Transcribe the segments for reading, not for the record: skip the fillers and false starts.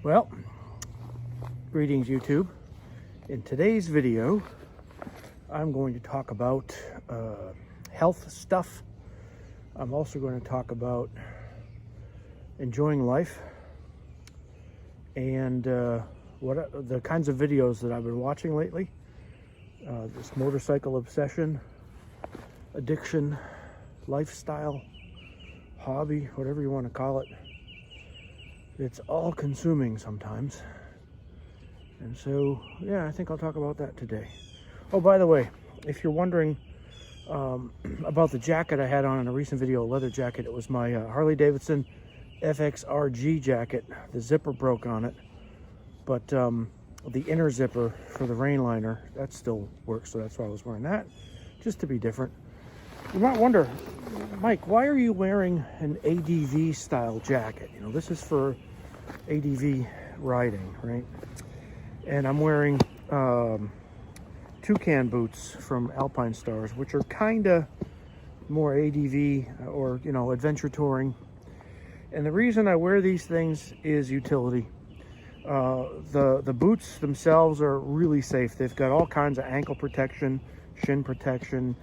Well, greetings YouTube. In today's video, I'm going to talk about health stuff. I'm also going to talk about enjoying life and what the kinds of videos that I've been watching lately. This motorcycle obsession, addiction, lifestyle, hobby, whatever you want to call it. It's all consuming sometimes. And so, yeah, I think I'll talk about that today. Oh, by the way, if you're wondering about the jacket I had on in a recent video, a leather jacket, it was my Harley Davidson FXRG jacket. The zipper broke on it, but the inner zipper for the rain liner, that still works, so that's why I was wearing that, just to be different. You might wonder, Mike, why are you wearing an ADV style jacket? You know, this is for ADV riding, right? And I'm wearing Toucan boots from Aplinestars, which are kind of more ADV or, you know, adventure touring. And the reason I wear these things is utility. The boots themselves are really safe. They've got all kinds of ankle protection, shin protection.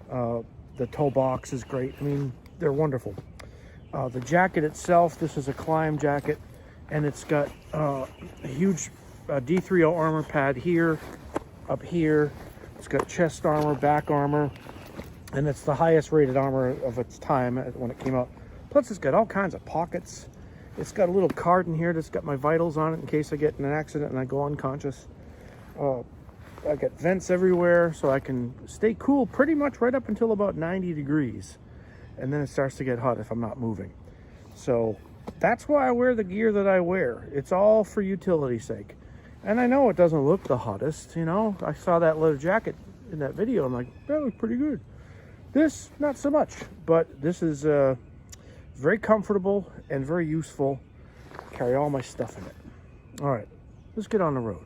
The toe box is great. I mean, they're wonderful. The jacket itself, this is a Klim jacket, and it's got a huge D3O armor pad here, up here. It's got chest armor, back armor, and it's the highest rated armor of its time when it came out. Plus, it's got all kinds of pockets. It's got a little card in here that's got my vitals on it in case I get in an accident and I go unconscious. I got vents everywhere, so I can stay cool pretty much right up until about 90 degrees. And then it starts to get hot if I'm not moving. So that's why I wear the gear that I wear. It's all for utility's sake. And I know it doesn't look the hottest, you know. I saw that leather jacket in that video. I'm like, that looks pretty good. This, not so much. But this is very comfortable and very useful. Carry all my stuff in it. All right, let's get on the road.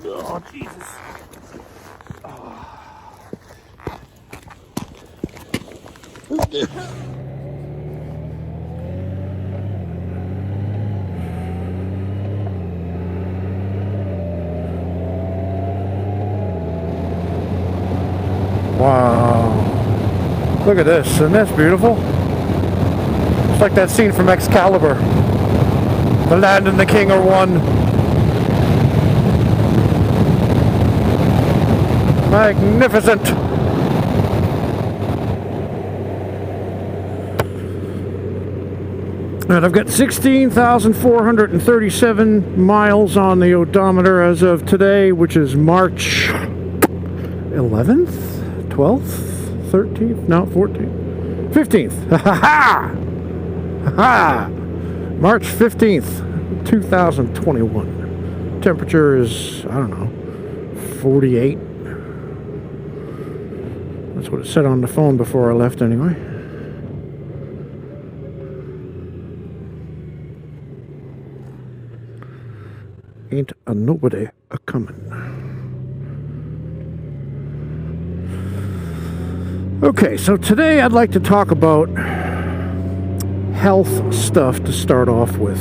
Oh, Jesus. Oh. Wow. Look at this. Isn't this beautiful? It's like that scene from Excalibur. The land and the king are one. Magnificent. And I've got 16,437 miles on the odometer as of today, which is March 11th, 12th, 13th, no, 14th, 15th. Ha ha ha! March 15th, 2021. Temperature is, I don't know, 48. That's what it said on the phone before I left anyway. Ain't a nobody a comin'. Okay, so today I'd like to talk about health stuff to start off with.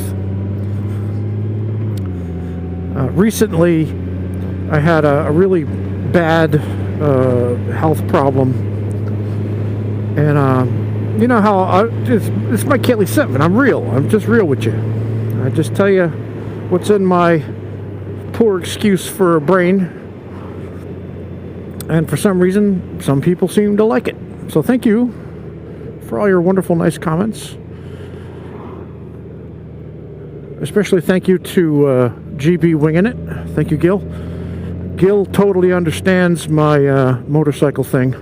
Recently, I had a really bad health problem, and you know how it's my Kelly 7. I'm real. I'm just real with you. I just tell you what's in my poor excuse for a brain, and for some reason some people seem to like it. So thank you for all your wonderful nice comments, especially thank you to GB Winging It. Thank you, Gil. Gil totally understands my motorcycle thing,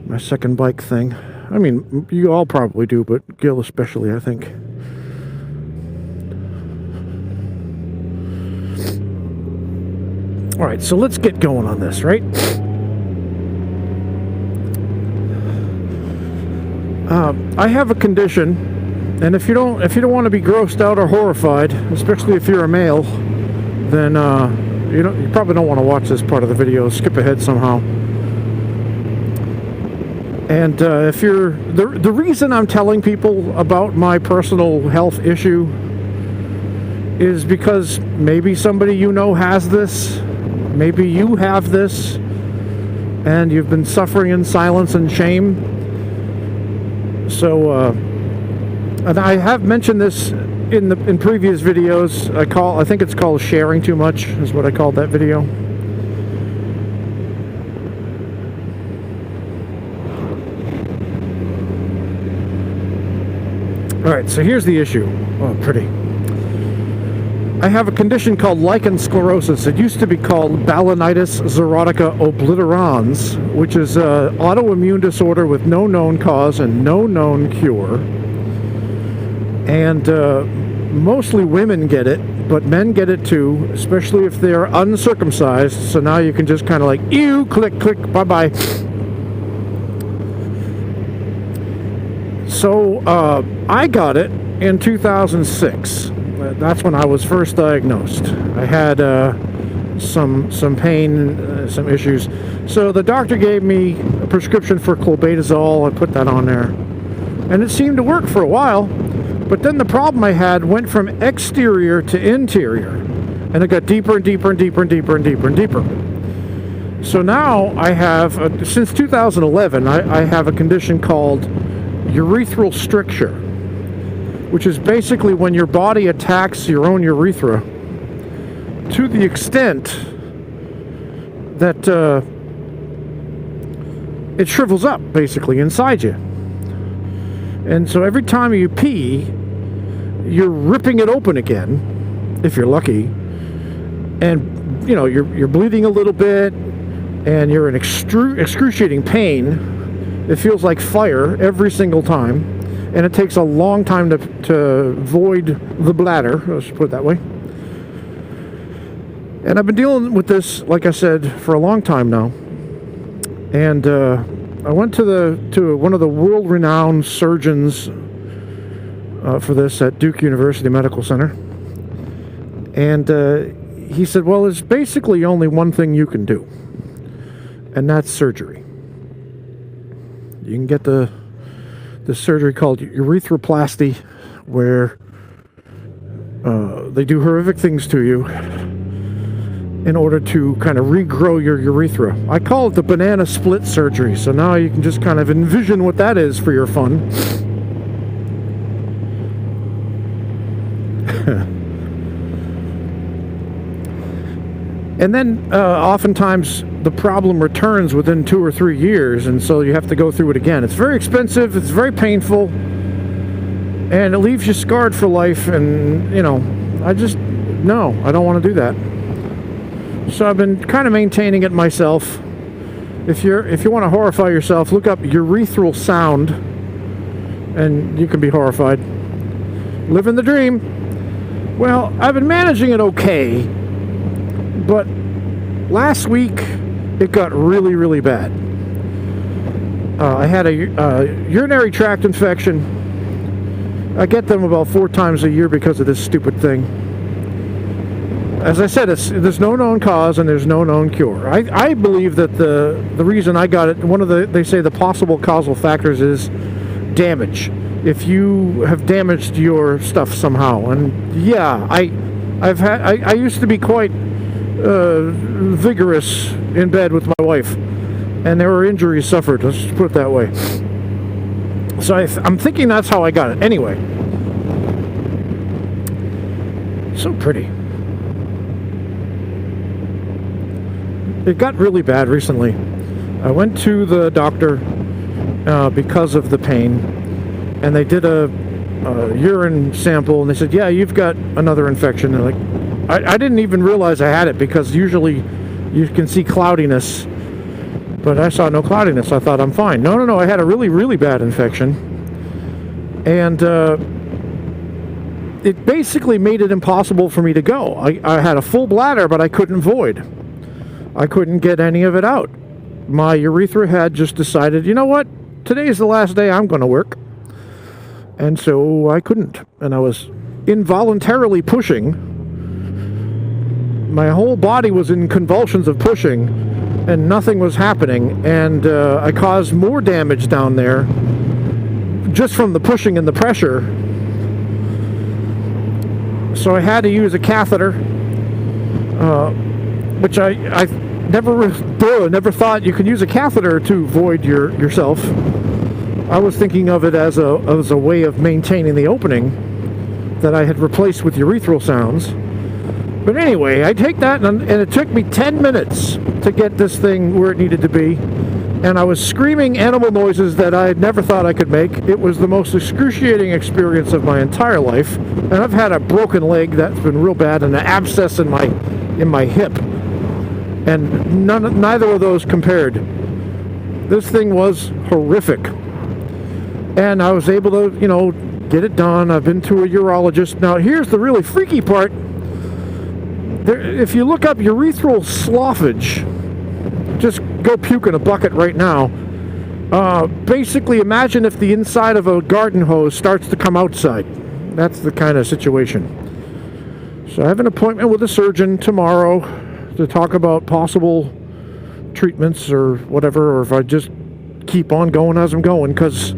my second bike thing. I mean, you all probably do, but Gil especially, I think. All right, so let's get going on this, right? I have a condition, and if you don't want to be grossed out or horrified, especially if you're a male, then you probably don't want to watch this part of the video. Skip ahead somehow. And if you're the reason I'm telling people about my personal health issue is because maybe somebody you know has this, maybe you have this, and you've been suffering in silence and shame. So, and I have mentioned this in previous videos. I think it's called sharing too much, is what I called that video. Alright, so here's the issue. Oh, pretty. I have a condition called lichen sclerosis. It used to be called balanitis xerotica obliterans, which is an autoimmune disorder with no known cause and no known cure. And mostly women get it, but men get it too, especially if they're uncircumcised. So now you can just kind of like, ew, click, click, bye-bye. So I got it in 2006. That's when I was first diagnosed. I had some pain, some issues. So the doctor gave me a prescription for clobetasol. I put that on there, and it seemed to work for a while. But then the problem I had went from exterior to interior, and it got deeper and deeper and deeper and deeper and deeper and deeper. So now I have, since 2011, I have a condition called urethral stricture, which is basically when your body attacks your own urethra to the extent that it shrivels up, basically, inside you. And so every time you pee, you're ripping it open again, if you're lucky. And, you know, you're bleeding a little bit, and you're in excruciating pain. It feels like fire every single time, and it takes a long time to void the bladder, let's put it that way. And I've been dealing with this, like I said, for a long time now. And I went to one of the world-renowned surgeons for this at Duke University Medical Center. And he said, well, there's basically only one thing you can do, and that's surgery. You can get the surgery called urethroplasty, where they do horrific things to you in order to kind of regrow your urethra. I call it the banana split surgery, so now you can just kind of envision what that is for your fun. And then oftentimes the problem returns within 2 or 3 years, and so you have to go through it again. It's very expensive, it's very painful, and it leaves you scarred for life. And, you know, I don't want to do that. So I've been kind of maintaining it myself. If you want to horrify yourself, look up urethral sound, and you can be horrified. Living the dream. Well, I've been managing it okay, but last week it got really, really bad. I had a urinary tract infection. I get them about 4 times a year because of this stupid thing. As I said, there's no known cause and there's no known cure. I believe that the reason I got it, they say the possible causal factors is damage. If you have damaged your stuff somehow. And yeah, I used to be quite vigorous in bed with my wife, and there were injuries suffered, let's put it that way. So I'm thinking that's how I got it. Anyway, so pretty. It got really bad recently. I went to the doctor because of the pain, and they did a urine sample, and they said, yeah, you've got another infection. And like, I didn't even realize I had it, because usually you can see cloudiness, but I saw no cloudiness. I thought I'm fine. No, I had a really, really bad infection, and it basically made it impossible for me to go. I had a full bladder, but I couldn't void. I couldn't get any of it out. My urethra had just decided, you know what, today's the last day I'm going to work. And so I couldn't, and I was involuntarily pushing. My whole body was in convulsions of pushing, and nothing was happening, and I caused more damage down there just from the pushing and the pressure. So I had to use a catheter, which I never thought you could use a catheter to void yourself. I was thinking of it as a way of maintaining the opening that I had replaced with urethral sounds. But anyway, I take that, and it took me 10 minutes to get this thing where it needed to be. And I was screaming animal noises that I had never thought I could make. It was the most excruciating experience of my entire life. And I've had a broken leg that's been real bad, and an abscess in my hip. And neither of those compared. This thing was horrific. And I was able to, get it done. I've been to a urologist. Now, here's the really freaky part. If you look up urethral sloughage, just go puke in a bucket right now. Basically, imagine if the inside of a garden hose starts to come outside. That's the kind of situation. So I have an appointment with a surgeon tomorrow to talk about possible treatments or whatever, or if I just keep on going as I'm going, because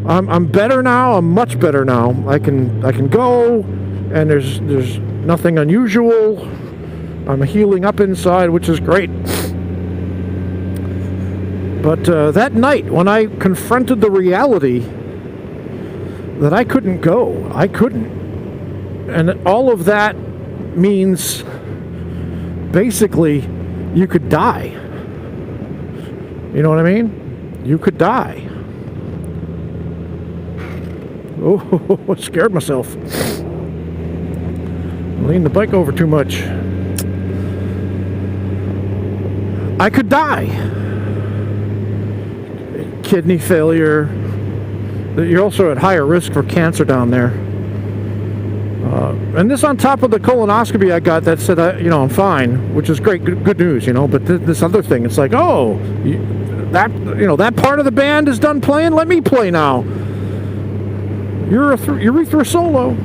I'm better now. I'm much better now. I can go, and there's nothing unusual. I'm healing up inside, which is great. But that night, when I confronted the reality that I couldn't go, I couldn't. And all of that means basically you could die. You know what I mean? You could die. Oh, I scared myself. Leaned the bike over too much. I could die. Kidney failure. You're also at higher risk for cancer down there. And this on top of the colonoscopy I got that said, I'm fine, which is great, good news, But this other thing, it's like, that part of the band is done playing. Let me play now. Urethra solo.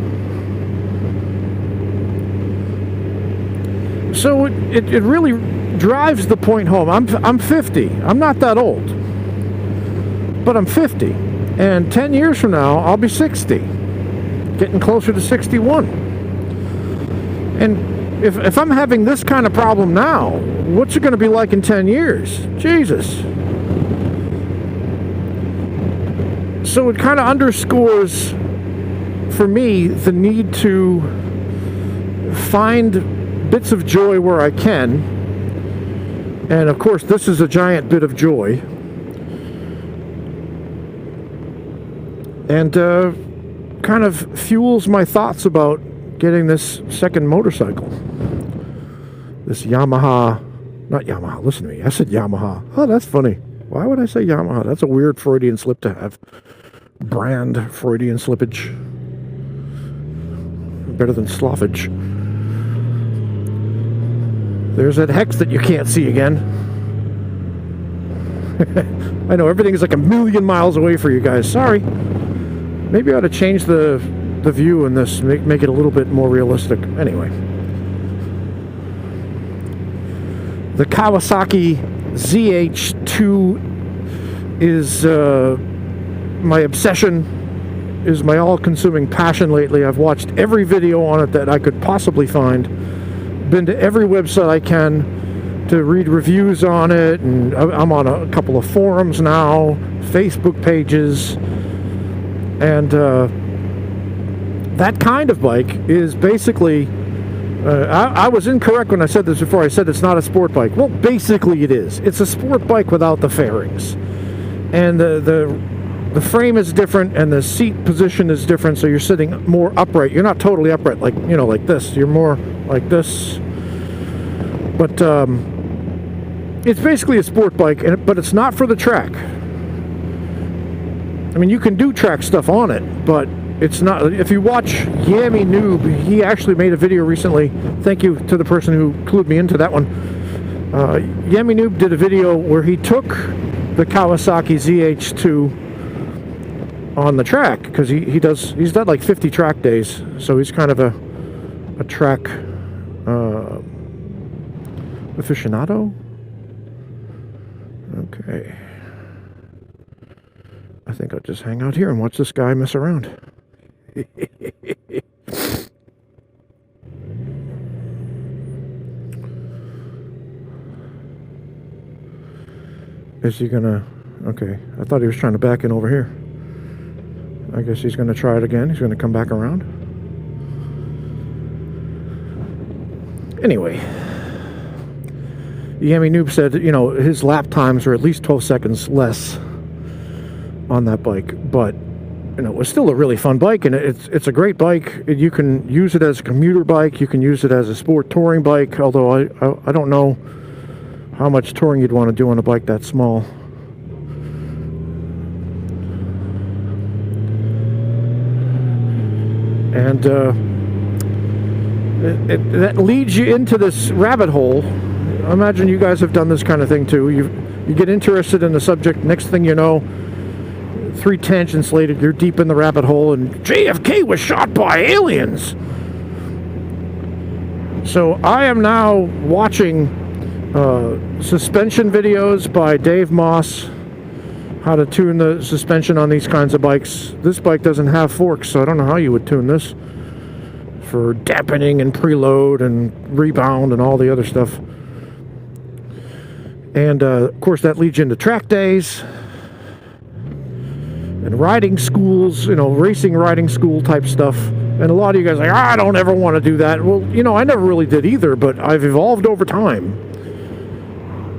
So it really drives the point home. I'm 50. I'm not that old, but I'm 50, and 10 years from now I'll be 60, getting closer to 61. And if I'm having this kind of problem now, what's it going to be like in 10 years? Jesus. So it kind of underscores for me the need to find bits of joy where I can. And of course, this is a giant bit of joy. And kind of fuels my thoughts about getting this second motorcycle. This Yamaha, not Yamaha, listen to me, I said Yamaha. Oh, that's funny. Why would I say Yamaha? That's a weird Freudian slip to have. Brand Freudian slippage. Better than sloughage. There's that hex that you can't see again. I know everything is like a million miles away for you guys. Sorry. Maybe I ought to change the view in this, make it a little bit more realistic. Anyway. The Kawasaki ZH2 is my obsession, is my all-consuming passion lately. I've watched every video on it that I could possibly find. Been to every website I can to read reviews on it, and I'm on a couple of forums now, Facebook pages, and that kind of bike is basically I was incorrect when I said this before. I said it's not a sport bike. Well, basically it is. It's a sport bike without the fairings, and the frame is different, and the seat position is different, so you're sitting more upright. You're not totally upright like like this. You're more like this. But it's basically a sport bike, but it's not for the track. I mean, you can do track stuff on it, but it's not. If you watch Yami Noob, he actually made a video recently. Thank you to the person who clued me into that one. Yami Noob did a video where he took the Kawasaki ZH2 on the track, because he's done like 50 track days, so he's kind of a track aficionado. Okay. I think I'll just hang out here and watch this guy mess around. Is he gonna... Okay, I thought he was trying to back in over here. I guess he's gonna try it again. He's gonna come back around. Anyway, Yami Noob said, you know, his lap times are at least 12 seconds less on that bike, but you know, it was still a really fun bike, and it's a great bike. You can use it as a commuter bike, you can use it as a sport touring bike, although I don't know how much touring you'd want to do on a bike that small. And that leads you into this rabbit hole. I imagine you guys have done this kind of thing too. You get interested in the subject, next thing you know, 3 tangents later, you're deep in the rabbit hole, and JFK was shot by aliens. So I am now watching suspension videos by Dave Moss, how to tune the suspension on these kinds of bikes. This bike doesn't have forks, so I don't know how you would tune this for dampening and preload and rebound and all the other stuff. And of course that leads you into track days and riding schools, you know, racing riding school type stuff. And a lot of you guys are like, I don't ever want to do that. Well, you know, I never really did either, but I've evolved over time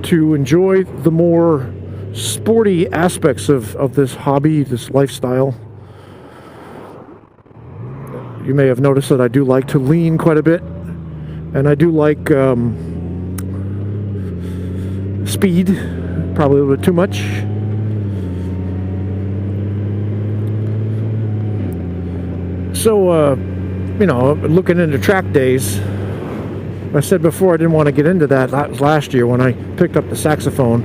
to enjoy the more sporty aspects of this hobby, this lifestyle. You may have noticed that I do like to lean quite a bit, and I do like speed, probably a little bit too much. So, you know, looking into track days, I said before I didn't want to get into that. That was last year when I picked up the saxophone.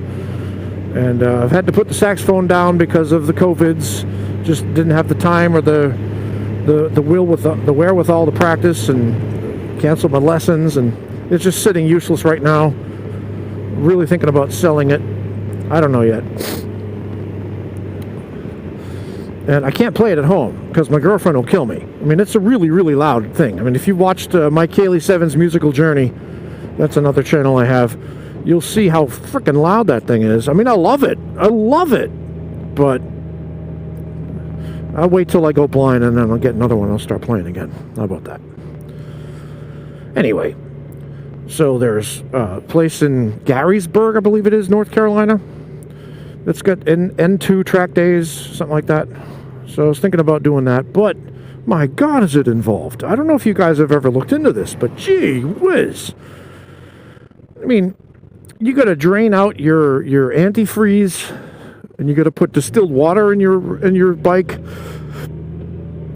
And I've had to put the saxophone down because of the COVIDs. Just didn't have the time or the will with the wherewithal to practice, and canceled my lessons. And it's just sitting useless right now. Really thinking about selling it. I don't know yet. And I can't play it at home because my girlfriend will kill me. I mean, it's a really, really loud thing. I mean, if you watched Mike Haley 7's musical journey, that's another channel I have, you'll see how freaking loud that thing is. I mean, I love it. I love it. But I'll wait till I go blind, and then I'll get another one. I'll start playing again. How about that? Anyway, so there's a place in Garysburg, I believe it is, North Carolina, that's got N2 track days, something like that. So I was thinking about doing that, but my God, is it involved. I don't know if you guys have ever looked into this, but gee whiz. I mean, you got to drain out your antifreeze, and you got to put distilled water in your bike,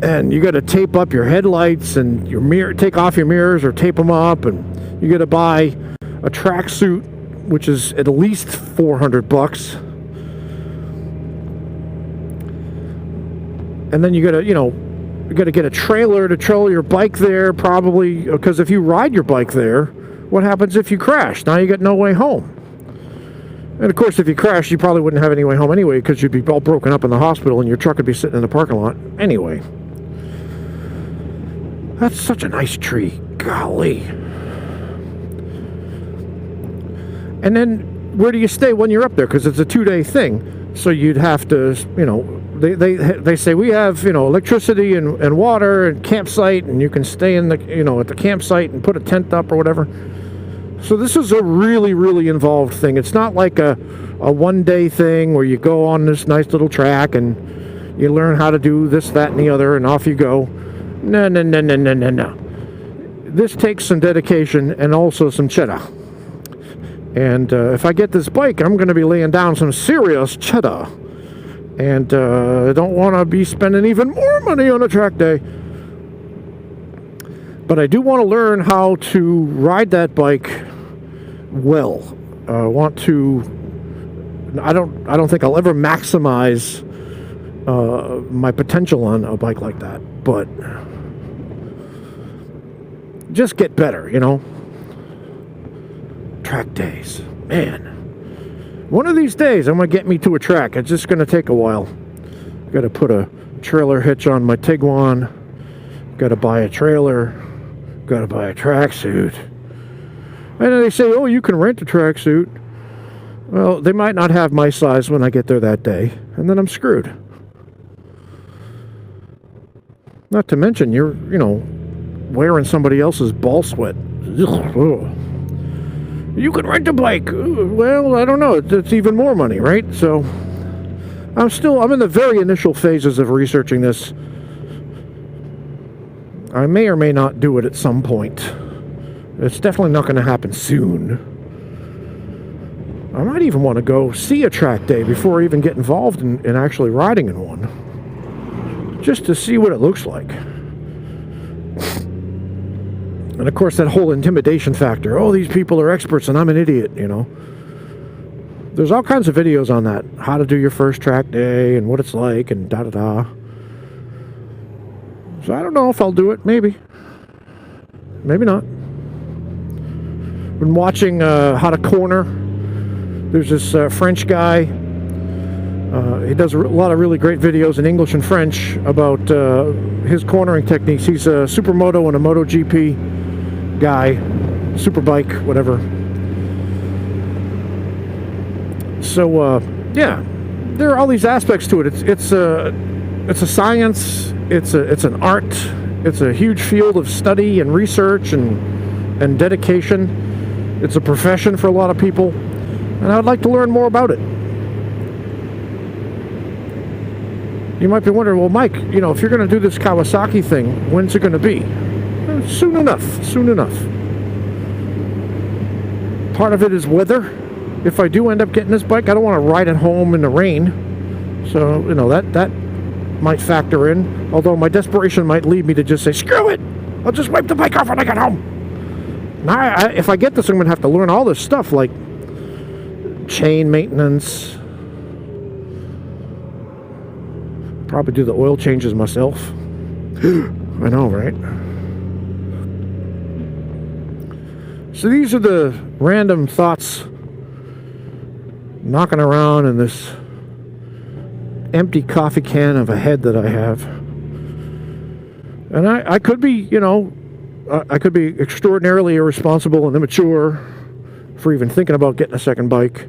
and you got to tape up your headlights and your mirror, take off your mirrors or tape them up, and you got to buy a tracksuit, which is at least $400. And then you got to, you know, you got to get a trailer to trailer your bike there, probably, because if you ride your bike there, what happens if you crash? Now you got no way home. And of course, if you crash, you probably wouldn't have any way home anyway, because you'd be all broken up in the hospital and your truck would be sitting in the parking lot. Anyway, that's such a nice tree. Golly. And then where do you stay when you're up there? Because it's a 2-day thing. So you'd have to, you know, they say we have, you know, electricity and water and campsite, and you can stay in the, you know, at the campsite and put a tent up or whatever. So this is a really, really involved thing. It's not like a 1-day thing where you go on this nice little track and you learn how to do this, that, and the other, and off you go. No. This takes some dedication and also some cheddar. And if I get this bike, I'm going to be laying down some serious cheddar. And I don't want to be spending even more money on a track day. But I do want to learn how to ride that bike well. I don't think I'll ever maximize my potential on a bike like that. But just get better, you know. Track days, man. One of these days, I'm going to get me to a track. It's just going to take a while. Got to put a trailer hitch on my Tiguan. Got to buy a trailer. Got to buy a tracksuit. And then they say, oh, you can rent a tracksuit. Well, they might not have my size when I get there that day. And then I'm screwed. Not to mention, you're, wearing somebody else's ball sweat. Ugh. You can rent a bike. Well, I don't know. It's even more money, right? So I'm in the very initial phases of researching this. I may or may not do it at some point. It's definitely not going to happen soon. I might even want to go see a track day before I even get involved in actually riding in one. Just to see what it looks like. And of course, that whole intimidation factor. Oh, these people are experts and I'm an idiot, There's all kinds of videos on that. How to do your first track day and what it's like and da-da-da. So I don't know if I'll do it. Maybe. Maybe not. Been watching How to Corner. There's this French guy. He does a lot of really great videos in English and French about his cornering techniques. He's a supermoto and a MotoGP guy, superbike, whatever. So yeah, there are all these aspects to it. It's a science. It's an art. It's a huge field of study and research and dedication. It's a profession for a lot of people, and I'd like to learn more about it. You might be wondering, well, Mike, if you're going to do this Kawasaki thing, when's it going to be? Soon enough. Soon enough. Part of it is weather. If I do end up getting this bike, I don't want to ride it home in the rain. So, that might factor in. Although my desperation might lead me to just say, screw it! I'll just wipe the bike off when I get home. Now, if I get this, I'm going to have to learn all this stuff, like chain maintenance. Probably do the oil changes myself. I know, right? So these are the random thoughts knocking around in this empty coffee can of a head that I have. And I could be, I could be extraordinarily irresponsible and immature for even thinking about getting a second bike.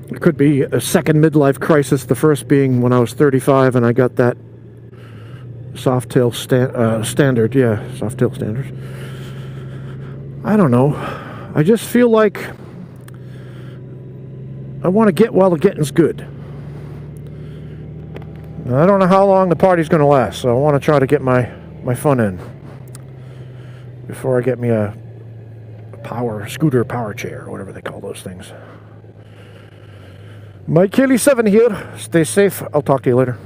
It could be a second midlife crisis, the first being when I was 35 and I got that Softail standard. Yeah, Softail standard. I don't know. I just feel like I want to get while the getting's good. Now, I don't know how long the party's going to last, so I want to try to get my fun in before I get me a scooter power chair, or whatever they call those things. Mike Kelly 7 here. Stay safe. I'll talk to you later.